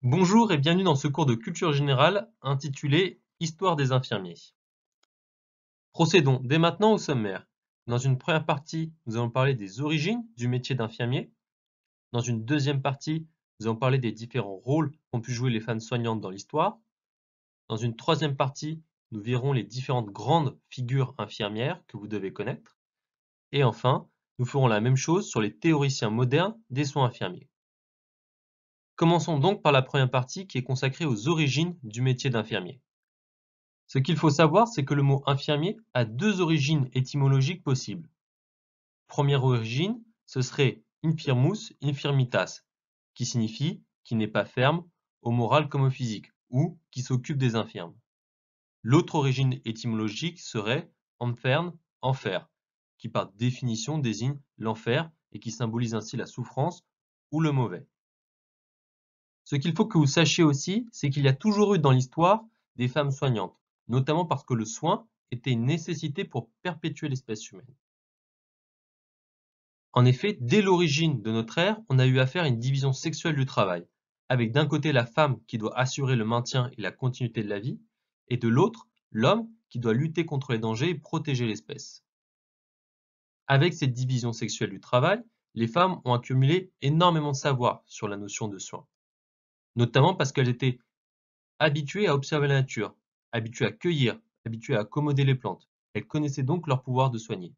Bonjour et bienvenue dans ce cours de culture générale intitulé Histoire des infirmiers. Procédons dès maintenant au sommaire. Dans une première partie, nous allons parler des origines du métier d'infirmier. Dans une deuxième partie, nous allons parler des différents rôles qu'ont pu jouer les femmes soignantes dans l'histoire. Dans une troisième partie, nous verrons les différentes grandes figures infirmières que vous devez connaître. Et enfin, nous ferons la même chose sur les théoriciens modernes des soins infirmiers. Commençons donc par la première partie qui est consacrée aux origines du métier d'infirmier. Ce qu'il faut savoir, c'est que le mot infirmier a deux origines étymologiques possibles. Première origine, ce serait infirmus infirmitas, qui signifie qui n'est pas ferme, au moral comme au physique, ou qui s'occupe des infirmes. L'autre origine étymologique serait enfer, enfer, qui par définition désigne l'enfer et qui symbolise ainsi la souffrance ou le mauvais. Ce qu'il faut que vous sachiez aussi, c'est qu'il y a toujours eu dans l'histoire des femmes soignantes, notamment parce que le soin était une nécessité pour perpétuer l'espèce humaine. En effet, dès l'origine de notre ère, on a eu affaire à une division sexuelle du travail, avec d'un côté la femme qui doit assurer le maintien et la continuité de la vie, et de l'autre, l'homme qui doit lutter contre les dangers et protéger l'espèce. Avec cette division sexuelle du travail, les femmes ont accumulé énormément de savoir sur la notion de soin, notamment parce qu'elles étaient habituées à observer la nature, habituées à cueillir, habituées à accommoder les plantes. Elles connaissaient donc leur pouvoir de soigner.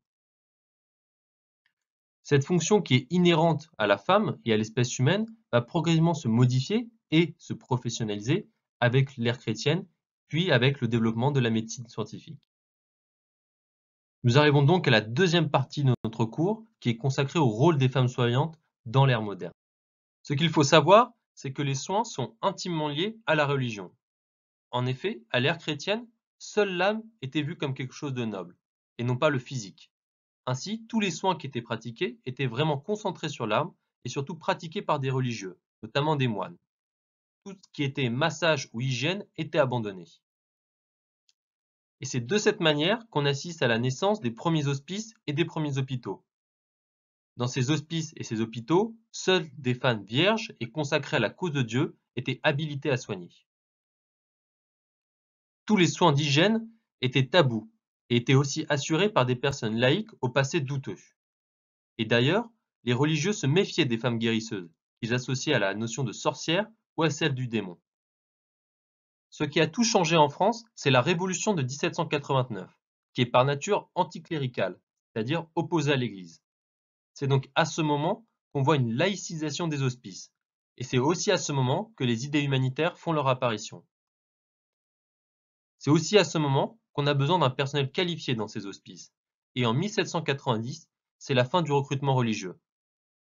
Cette fonction qui est inhérente à la femme et à l'espèce humaine va progressivement se modifier et se professionnaliser avec l'ère chrétienne, puis avec le développement de la médecine scientifique. Nous arrivons donc à la deuxième partie de notre cours qui est consacrée au rôle des femmes soignantes dans l'ère moderne. Ce qu'il faut savoir, c'est que les soins sont intimement liés à la religion. En effet, à l'ère chrétienne, seule l'âme était vue comme quelque chose de noble, et non pas le physique. Ainsi, tous les soins qui étaient pratiqués étaient vraiment concentrés sur l'âme et surtout pratiqués par des religieux, notamment des moines. Tout ce qui était massage ou hygiène était abandonné. Et c'est de cette manière qu'on assiste à la naissance des premiers hospices et des premiers hôpitaux. Dans ces hospices et ces hôpitaux, seules des femmes vierges et consacrées à la cause de Dieu étaient habilitées à soigner. Tous les soins d'hygiène étaient tabous et étaient aussi assurés par des personnes laïques au passé douteux. Et d'ailleurs, les religieux se méfiaient des femmes guérisseuses, qu'ils associaient à la notion de sorcière ou à celle du démon. Ce qui a tout changé en France, c'est la Révolution de 1789, qui est par nature anticléricale, c'est-à-dire opposée à l'Église. C'est donc à ce moment qu'on voit une laïcisation des hospices, et c'est aussi à ce moment que les idées humanitaires font leur apparition. C'est aussi à ce moment qu'on a besoin d'un personnel qualifié dans ces hospices, et en 1790, c'est la fin du recrutement religieux.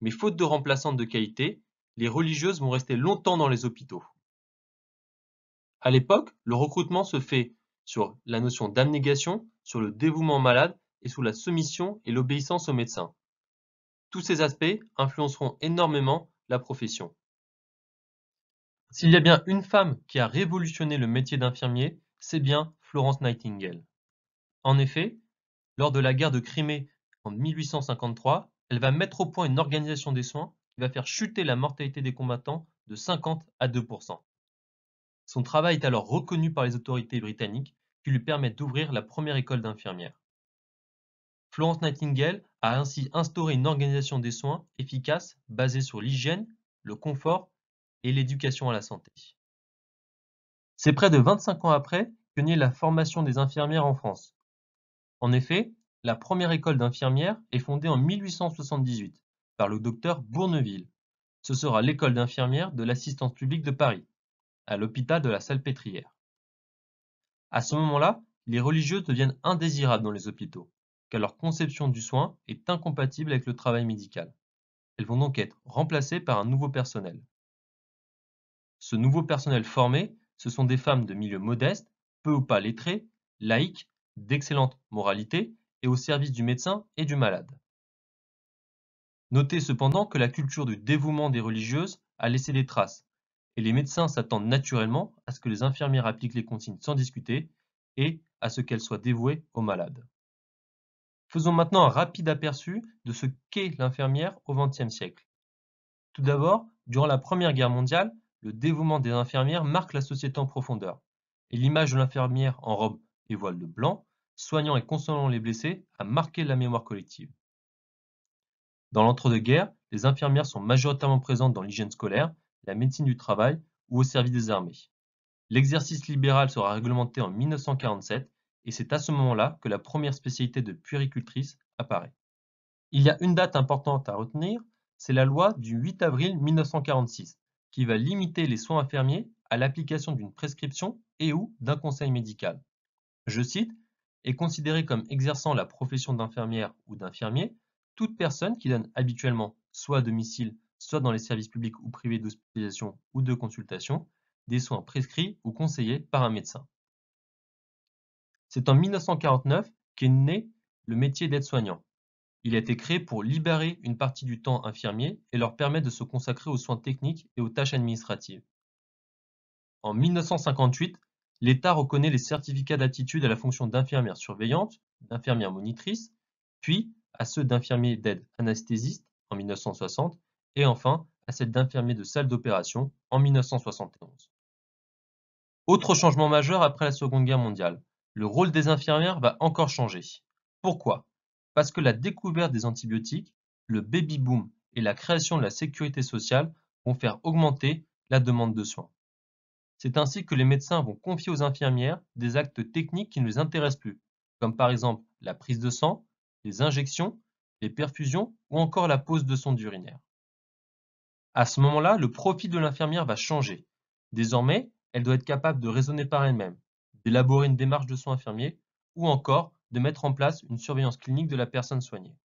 Mais faute de remplaçantes de qualité, les religieuses vont rester longtemps dans les hôpitaux. À l'époque, le recrutement se fait sur la notion d'abnégation, sur le dévouement malade et sous la soumission et l'obéissance aux médecins. Tous ces aspects influenceront énormément la profession. S'il y a bien une femme qui a révolutionné le métier d'infirmier, c'est bien Florence Nightingale. En effet, lors de la guerre de Crimée en 1853, elle va mettre au point une organisation des soins qui va faire chuter la mortalité des combattants de 50 à 2%. Son travail est alors reconnu par les autorités britanniques qui lui permettent d'ouvrir la première école d'infirmières. Florence Nightingale a ainsi instauré une organisation des soins efficace basée sur l'hygiène, le confort et l'éducation à la santé. C'est près de 25 ans après que naît la formation des infirmières en France. En effet, la première école d'infirmières est fondée en 1878 par le docteur Bourneville. Ce sera l'école d'infirmières de l'Assistance publique de Paris, à l'hôpital de la Salpêtrière. À ce moment-là, les religieuses deviennent indésirables dans les hôpitaux, car leur conception du soin est incompatible avec le travail médical. Elles vont donc être remplacées par un nouveau personnel. Ce nouveau personnel formé, ce sont des femmes de milieux modestes, peu ou pas lettrées, laïques, d'excellente moralité et au service du médecin et du malade. Notez cependant que la culture du dévouement des religieuses a laissé des traces, et les médecins s'attendent naturellement à ce que les infirmières appliquent les consignes sans discuter et à ce qu'elles soient dévouées aux malades. Faisons maintenant un rapide aperçu de ce qu'est l'infirmière au XXe siècle. Tout d'abord, durant la Première Guerre mondiale, le dévouement des infirmières marque la société en profondeur, et l'image de l'infirmière en robe et voile de blanc, soignant et consolant les blessés, a marqué la mémoire collective. Dans l'entre-deux-guerres, les infirmières sont majoritairement présentes dans l'hygiène scolaire, la médecine du travail ou au service des armées. L'exercice libéral sera réglementé en 1947 et c'est à ce moment-là que la première spécialité de puéricultrice apparaît. Il y a une date importante à retenir, c'est la loi du 8 avril 1946 qui va limiter les soins infirmiers à l'application d'une prescription et ou d'un conseil médical. Je cite, est considérée comme exerçant la profession d'infirmière ou d'infirmier toute personne qui donne habituellement, soit à domicile, soit dans les services publics ou privés d'hospitalisation ou de consultation, des soins prescrits ou conseillés par un médecin. C'est en 1949 qu'est né le métier d'aide-soignant. Il a été créé pour libérer une partie du temps infirmier et leur permettre de se consacrer aux soins techniques et aux tâches administratives. En 1958, l'État reconnaît les certificats d'aptitude à la fonction d'infirmière surveillante, d'infirmière monitrice, puis à ceux d'infirmier d'aide anesthésiste en 1960 et enfin à celle d'infirmier de salle d'opération en 1971. Autre changement majeur après la Seconde Guerre mondiale, le rôle des infirmières va encore changer. Pourquoi? Parce que la découverte des antibiotiques, le baby-boom et la création de la sécurité sociale vont faire augmenter la demande de soins. C'est ainsi que les médecins vont confier aux infirmières des actes techniques qui ne les intéressent plus, comme par exemple la prise de sang, les injections, les perfusions ou encore la pose de sonde urinaire. À ce moment-là, le profil de l'infirmière va changer. Désormais, elle doit être capable de raisonner par elle-même, d'élaborer une démarche de soins infirmiers ou encore de mettre en place une surveillance clinique de la personne soignée.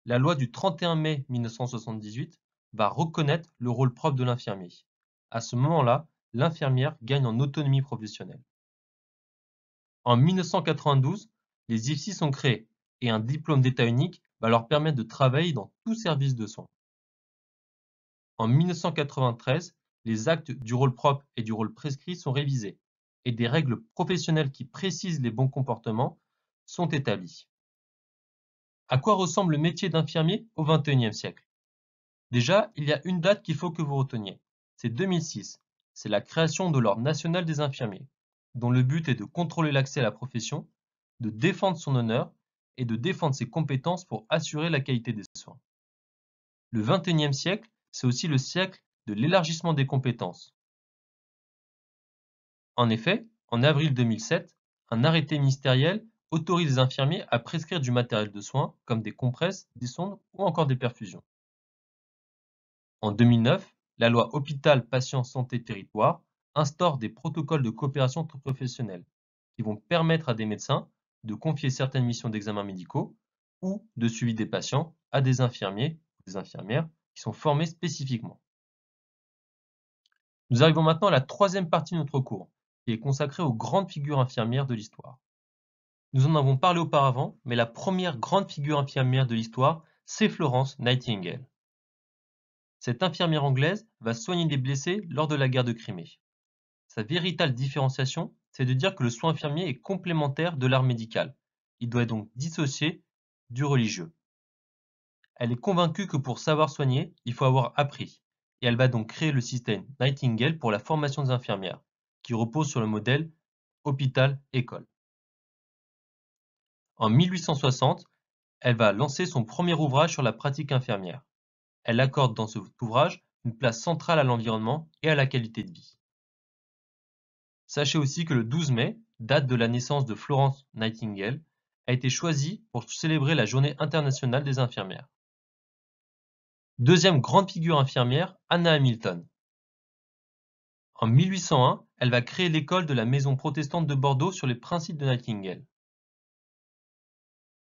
La loi du 31 mai 1978 va reconnaître le rôle propre de l'infirmier. À ce moment-là, l'infirmière gagne en autonomie professionnelle. En 1992, les IFSI sont créés et un diplôme d'état unique va leur permettre de travailler dans tout service de soins. En 1993, les actes du rôle propre et du rôle prescrit sont révisés et des règles professionnelles qui précisent les bons comportements sont établies. À quoi ressemble le métier d'infirmier au XXIe siècle? Déjà, il y a une date qu'il faut que vous reteniez. C'est 2006. C'est la création de l'Ordre national des infirmiers, dont le but est de contrôler l'accès à la profession, de défendre son honneur et de défendre ses compétences pour assurer la qualité des soins. Le XXIe siècle, c'est aussi le siècle de l'élargissement des compétences. En effet, en avril 2007, un arrêté ministériel autorise les infirmiers à prescrire du matériel de soins comme des compresses, des sondes ou encore des perfusions. En 2009, la loi Hôpital, Patients, Santé, Territoire instaure des protocoles de coopération entre professionnels qui vont permettre à des médecins de confier certaines missions d'examens médicaux ou de suivi des patients à des infirmiers ou des infirmières qui sont formés spécifiquement. Nous arrivons maintenant à la troisième partie de notre cours, qui est consacrée aux grandes figures infirmières de l'histoire. Nous en avons parlé auparavant, mais la première grande figure infirmière de l'histoire, c'est Florence Nightingale. Cette infirmière anglaise va soigner des blessés lors de la guerre de Crimée. Sa véritable différenciation, c'est de dire que le soin infirmier est complémentaire de l'art médical. Il doit être donc dissocié du religieux. Elle est convaincue que pour savoir soigner, il faut avoir appris. Et elle va donc créer le système Nightingale pour la formation des infirmières, qui repose sur le modèle hôpital-école. En 1860, elle va lancer son premier ouvrage sur la pratique infirmière. Elle accorde dans cet ouvrage une place centrale à l'environnement et à la qualité de vie. Sachez aussi que le 12 mai, date de la naissance de Florence Nightingale, a été choisi pour célébrer la Journée internationale des infirmières. Deuxième grande figure infirmière, Anna Hamilton. En 1801, elle va créer l'école de la Maison protestante de Bordeaux sur les principes de Nightingale.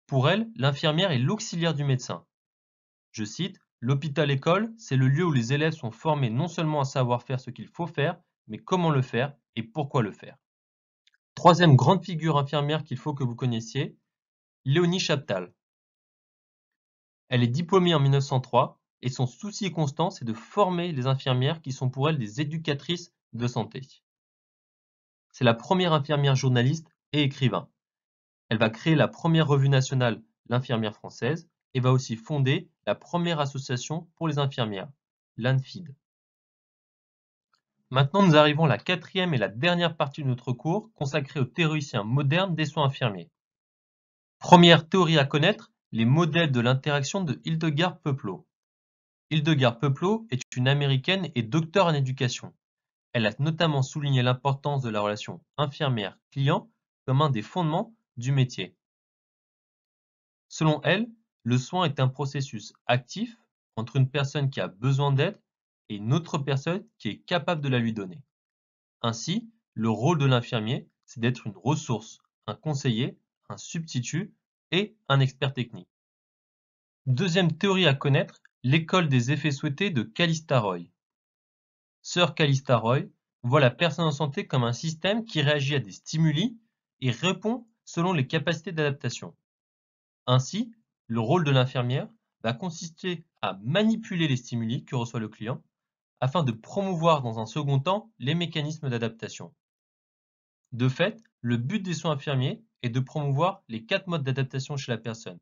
Pour elle, l'infirmière est l'auxiliaire du médecin. Je cite, l'hôpital-école, c'est le lieu où les élèves sont formés non seulement à savoir faire ce qu'il faut faire, mais comment le faire et pourquoi le faire. Troisième grande figure infirmière qu'il faut que vous connaissiez, Léonie Chaptal. Elle est diplômée en 1903 et son souci constant, c'est de former les infirmières qui sont pour elle des éducatrices de santé. C'est la première infirmière journaliste et écrivain. Elle va créer la première revue nationale, l'Infirmière française, et va aussi fonder la première association pour les infirmières, l'ANFID. Maintenant, nous arrivons à la quatrième et la dernière partie de notre cours consacrée aux théoriciens modernes des soins infirmiers. Première théorie à connaître, les modèles de l'interaction de Hildegard Peplau. Hildegard Peplau est une américaine et docteure en éducation. Elle a notamment souligné l'importance de la relation infirmière-client comme un des fondements du métier. Selon elle, le soin est un processus actif entre une personne qui a besoin d'aide et une autre personne qui est capable de la lui donner. Ainsi, le rôle de l'infirmier, c'est d'être une ressource, un conseiller, un substitut et un expert technique. Deuxième théorie à connaître, l'école des effets souhaités de Callista Roy. Sir Callista Roy voit la personne en santé comme un système qui réagit à des stimuli et répond selon les capacités d'adaptation. Ainsi, le rôle de l'infirmière va consister à manipuler les stimuli que reçoit le client afin de promouvoir dans un second temps les mécanismes d'adaptation. De fait, le but des soins infirmiers est de promouvoir les 4 modes d'adaptation chez la personne: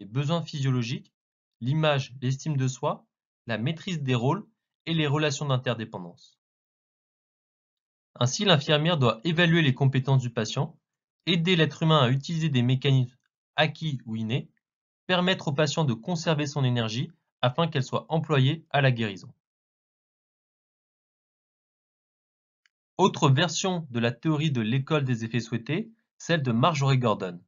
les besoins physiologiques, l'image, l'estime de soi, la maîtrise des rôles et les relations d'interdépendance. Ainsi, l'infirmière doit évaluer les compétences du patient, aider l'être humain à utiliser des mécanismes acquis ou innés, permettre au patient de conserver son énergie afin qu'elle soit employée à la guérison. Autre version de la théorie de l'école des effets souhaités, celle de Marjorie Gordon.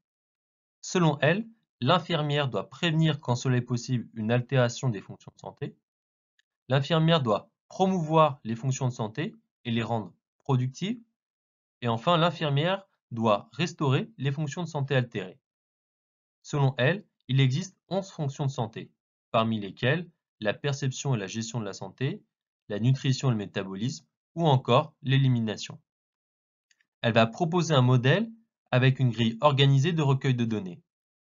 Selon elle, l'infirmière doit prévenir quand cela est possible une altération des fonctions de santé. L'infirmière doit promouvoir les fonctions de santé et les rendre productives. Et enfin, l'infirmière doit restaurer les fonctions de santé altérées. Selon elle, il existe 11 fonctions de santé, parmi lesquelles la perception et la gestion de la santé, la nutrition et le métabolisme, ou encore l'élimination. Elle va proposer un modèle avec une grille organisée de recueil de données.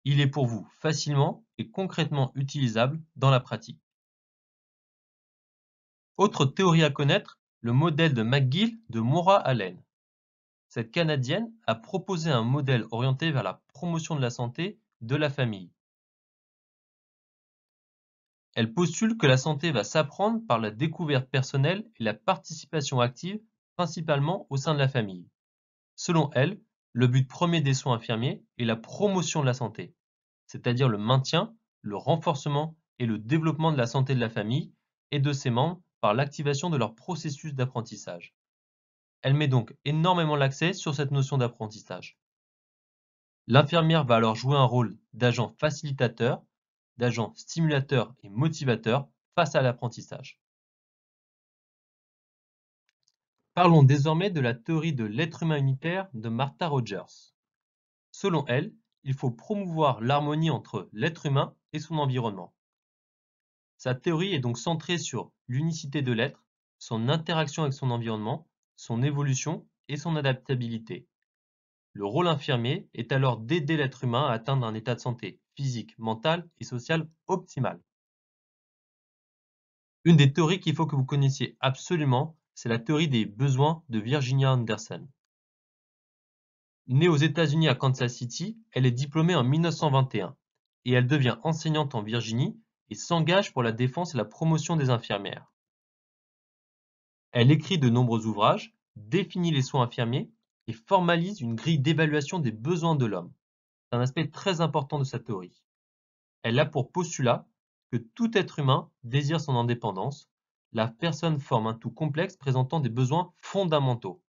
Il est pour vous facilement et concrètement utilisable dans la pratique. Autre théorie à connaître, le modèle de McGill de Maura Allen. Cette Canadienne a proposé un modèle orienté vers la promotion de la santé de la famille. Elle postule que la santé va s'apprendre par la découverte personnelle et la participation active, principalement au sein de la famille. Selon elle, le but premier des soins infirmiers est la promotion de la santé, c'est-à-dire le maintien, le renforcement et le développement de la santé de la famille et de ses membres par l'activation de leur processus d'apprentissage. Elle met donc énormément l'accent sur cette notion d'apprentissage. L'infirmière va alors jouer un rôle d'agent facilitateur, d'agent stimulateur et motivateur face à l'apprentissage. Parlons désormais de la théorie de l'être humain unitaire de Martha Rogers. Selon elle, il faut promouvoir l'harmonie entre l'être humain et son environnement. Sa théorie est donc centrée sur l'unicité de l'être, son interaction avec son environnement, son évolution et son adaptabilité. Le rôle infirmier est alors d'aider l'être humain à atteindre un état de santé physique, mental et social optimal. Une des théories qu'il faut que vous connaissiez absolument, c'est la théorie des besoins de Virginia Anderson. Née aux États-Unis à Kansas City, elle est diplômée en 1921 et elle devient enseignante en Virginie et s'engage pour la défense et la promotion des infirmières. Elle écrit de nombreux ouvrages, définit les soins infirmiers et formalise une grille d'évaluation des besoins de l'homme. C'est un aspect très important de sa théorie. Elle a pour postulat que tout être humain désire son indépendance. La personne forme un tout complexe présentant des besoins fondamentaux.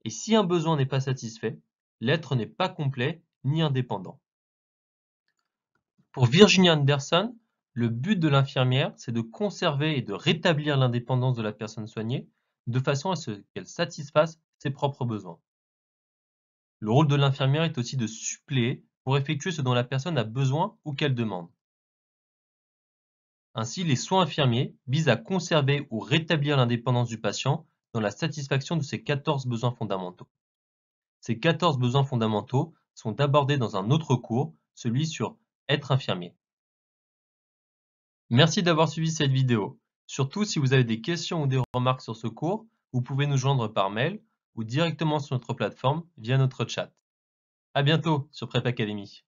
Et si un besoin n'est pas satisfait, l'être n'est pas complet ni indépendant. Pour Virginia Anderson, le but de l'infirmière, c'est de conserver et de rétablir l'indépendance de la personne soignée de façon à ce qu'elle satisfasse ses propres besoins. Le rôle de l'infirmière est aussi de suppléer pour effectuer ce dont la personne a besoin ou qu'elle demande. Ainsi, les soins infirmiers visent à conserver ou rétablir l'indépendance du patient dans la satisfaction de ses 14 besoins fondamentaux. Ces 14 besoins fondamentaux sont abordés dans un autre cours, celui sur être infirmier. Merci d'avoir suivi cette vidéo. Surtout, si vous avez des questions ou des remarques sur ce cours, vous pouvez nous joindre par mail ou directement sur notre plateforme via notre chat. À bientôt sur Prep Academy.